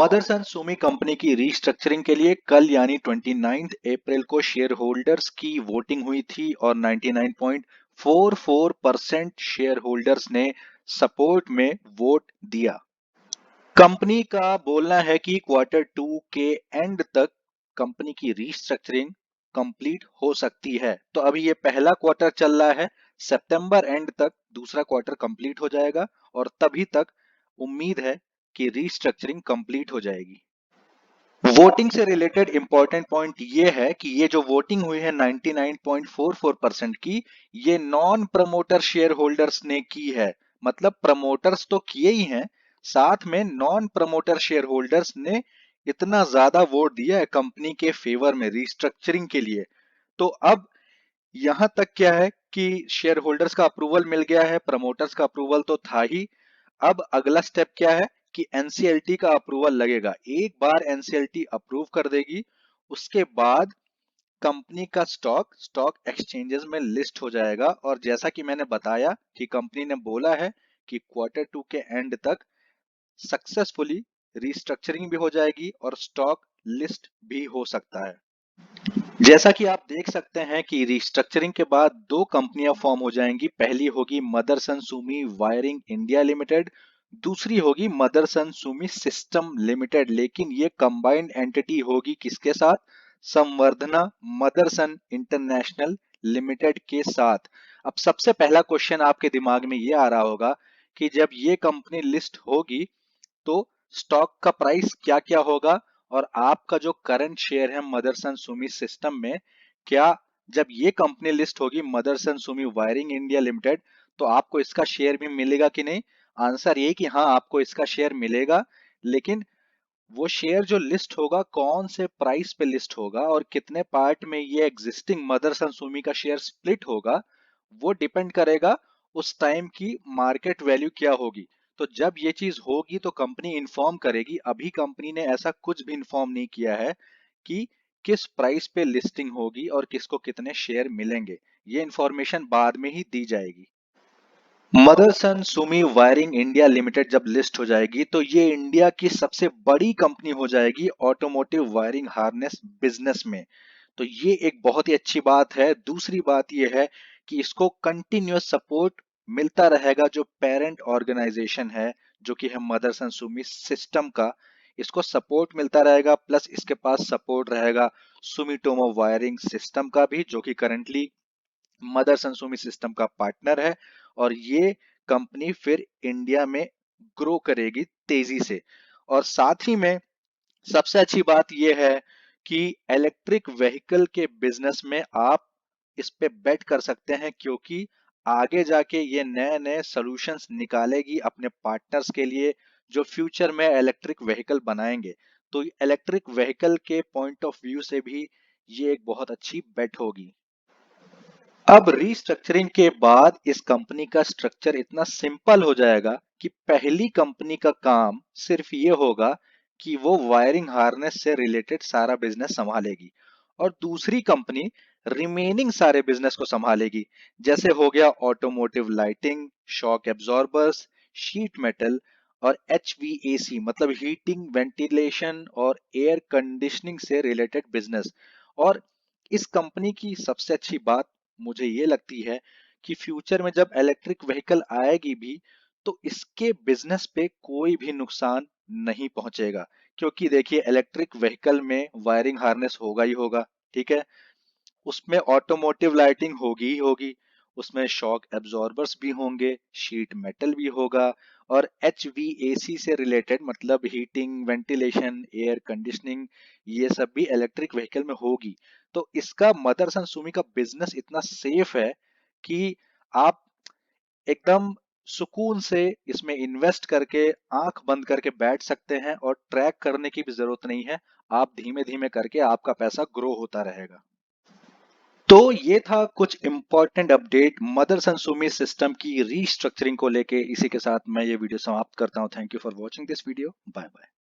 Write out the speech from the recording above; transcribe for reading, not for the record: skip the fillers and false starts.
Motherson Sumi company की restructuring के लिए कल यानी 29 अप्रैल को शेयर होल्डर्स की वोटिंग हुई थी और 99.44% शेयर होल्डर्स ने सपोर्ट में वोट दिया। कंपनी का बोलना है कि क्वार्टर 2 के एंड तक कंपनी की रीस्ट्रक्चरिंग कंप्लीट हो सकती है। तो अभी ये पहला क्वार्टर चल रहा है, सितंबर एंड तक दूसरा क्वार्टर कंप्लीट हो जाएगा और तभी तक उम्मीद है कि रीस्ट्रक्चरिंग कंप्लीट हो जाएगी। वोटिंग से रिलेटेड इंपॉर्टेंट पॉइंट ये है कि ये जो वोटिंग हुई है 99.44% की, ये नॉन प्रमोटर शेयर होल्डर्स ने की है। मतलब प्रमोटर्स तो किए ही हैं, साथ में नॉन प्रमोटर शेयर होल्डर्स ने इतना ज्यादा वोट दिया है कंपनी के फेवर में रीस्ट्रक्चरिंग के लिए। तो अब यहां तक क्या है कि शेयर होल्डर्स का अप्रूवल मिल गया है, प्रमोटर्स का अप्रूवल तो था ही। अब अगला स्टेप क्या है कि एनसीएलटी का अप्रूवल लगेगा। एक बार एनसीएलटी अप्रूव कर देगी, उसके बाद कंपनी का स्टॉक स्टॉक एक्सचेंजेस में लिस्ट हो जाएगा। और जैसा कि मैंने बताया कि कंपनी ने बोला है कि क्वार्टर 2 के एंड तक सक्सेसफुली रीस्ट्रक्चरिंग भी हो जाएगी और स्टॉक लिस्ट भी हो सकता है। जैसा कि आप देख सकते हैं कि रिस्ट्रक्चरिंग के बाद दो कंपनियां फॉर्म हो जाएंगी। पहली होगी Motherson Sumi wiring India limited, दूसरी होगी मदरसन सुमी सिस्टम लिमिटेड। लेकिन ये कंबाइंड एंटिटी होगी किसके साथ? संवर्धना मदरसन इंटरनेशनल लिमिटेड के साथ। अब सबसे पहला क्वेश्चन आपके दिमाग में ये आ रहा होगा कि जब ये कंपनी लिस्ट होगी तो स्टॉक का प्राइस क्या क्या होगा और आपका जो करंट शेयर है मदरसन सुमी सिस्टम में, क्या जब ये कंपनी लिस्ट होगी Motherson Sumi wiring India limited, तो आपको इसका शेयर भी मिलेगा कि नहीं? आंसर ये कि हाँ, आपको इसका शेयर मिलेगा। लेकिन वो शेयर जो लिस्ट होगा कौन से प्राइस पे लिस्ट होगा और कितने पार्ट में ये एग्जिस्टिंग मदरसन सुमी का शेयर स्प्लिट होगा, वो डिपेंड करेगा उस टाइम की मार्केट वैल्यू क्या होगी। तो जब ये चीज होगी तो कंपनी इन्फॉर्म करेगी। अभी कंपनी ने ऐसा कुछ भी इन्फॉर्म नहीं किया है कि किस प्राइस पे लिस्टिंग होगी और किसको कितने शेयर मिलेंगे। ये इंफॉर्मेशन बाद में ही दी जाएगी। Motherson Sumi wiring India limited जब लिस्ट हो जाएगी तो ये इंडिया की सबसे बड़ी कंपनी हो जाएगी ऑटोमोटिव वायरिंग हार्नेस बिजनेस में। तो ये एक बहुत ही अच्छी बात है। दूसरी बात ये है कि इसको कंटिन्यूअस सपोर्ट मिलता रहेगा। जो पेरेंट ऑर्गेनाइजेशन है जो कि है मदरसन सुमी सिस्टम का, इसको सपोर्ट मिलता रहेगा। प्लस इसके पास सपोर्ट रहेगा सुमिटोमो वायरिंग सिस्टम का भी, जो कि करंटली मदरसन सुमी सिस्टम का पार्टनर है। और ये कंपनी फिर इंडिया में ग्रो करेगी तेजी से। और साथ ही में सबसे अच्छी बात यह है कि इलेक्ट्रिक व्हीकल के बिजनेस में आप इस पे बेट कर सकते हैं, क्योंकि आगे जाके ये नए नए सॉल्यूशंस निकालेगी अपने पार्टनर्स के लिए जो फ्यूचर में इलेक्ट्रिक व्हीकल बनाएंगे। तो इलेक्ट्रिक व्हीकल के पॉइंट ऑफ व्यू से भी ये एक बहुत अच्छी बेट होगी। अब रीस्ट्रक्चरिंग के बाद इस कंपनी का स्ट्रक्चर इतना सिंपल हो जाएगा कि पहली कंपनी का काम सिर्फ ये होगा कि वो वायरिंग हार्नेस से रिलेटेड सारा बिजनेस संभालेगी और दूसरी कंपनी रिमेनिंग सारे बिजनेस को संभालेगी। जैसे हो गया automotive lighting, shock absorbers, sheet metal और HVAC मतलब हीटिंग वेंटिलेशन और एयर कंडीशनिंग से रिलेटेड बिजनेस। और इस कंपनी की सबसे अच्छी बात मुझे ये लगती है कि फ्यूचर में जब इलेक्ट्रिक व्हीकल आएगी भी तो इसके बिजनेस पे कोई भी नुकसान नहीं पहुंचेगा। क्योंकि देखिए इलेक्ट्रिक व्हीकल में वायरिंग हार्नेस होगा ही होगा, ठीक है, उसमें ऑटोमोटिव लाइटिंग होगी ही होगी, उसमें शॉक एब्जॉर्बर्स भी होंगे, शीट मेटल भी होगा और HVAC से रिलेटेड मतलब हीटिंग वेंटिलेशन एयर कंडीशनिंग, ये सब भी इलेक्ट्रिक व्हीकल में होगी। तो इसका मदरसन सुमी का बिजनेस इतना सेफ है कि आप एकदम सुकून से इसमें इन्वेस्ट करके आंख बंद करके बैठ सकते हैं और ट्रैक करने की भी जरूरत नहीं है। आप धीमे धीमे करके आपका पैसा ग्रो होता रहेगा। तो ये था कुछ important update Motherson Sumi system की रीस्ट्रक्चरिंग को लेके। इसी के साथ मैं ये वीडियो समाप्त करता हूँ। Thank you for watching this video. Bye bye.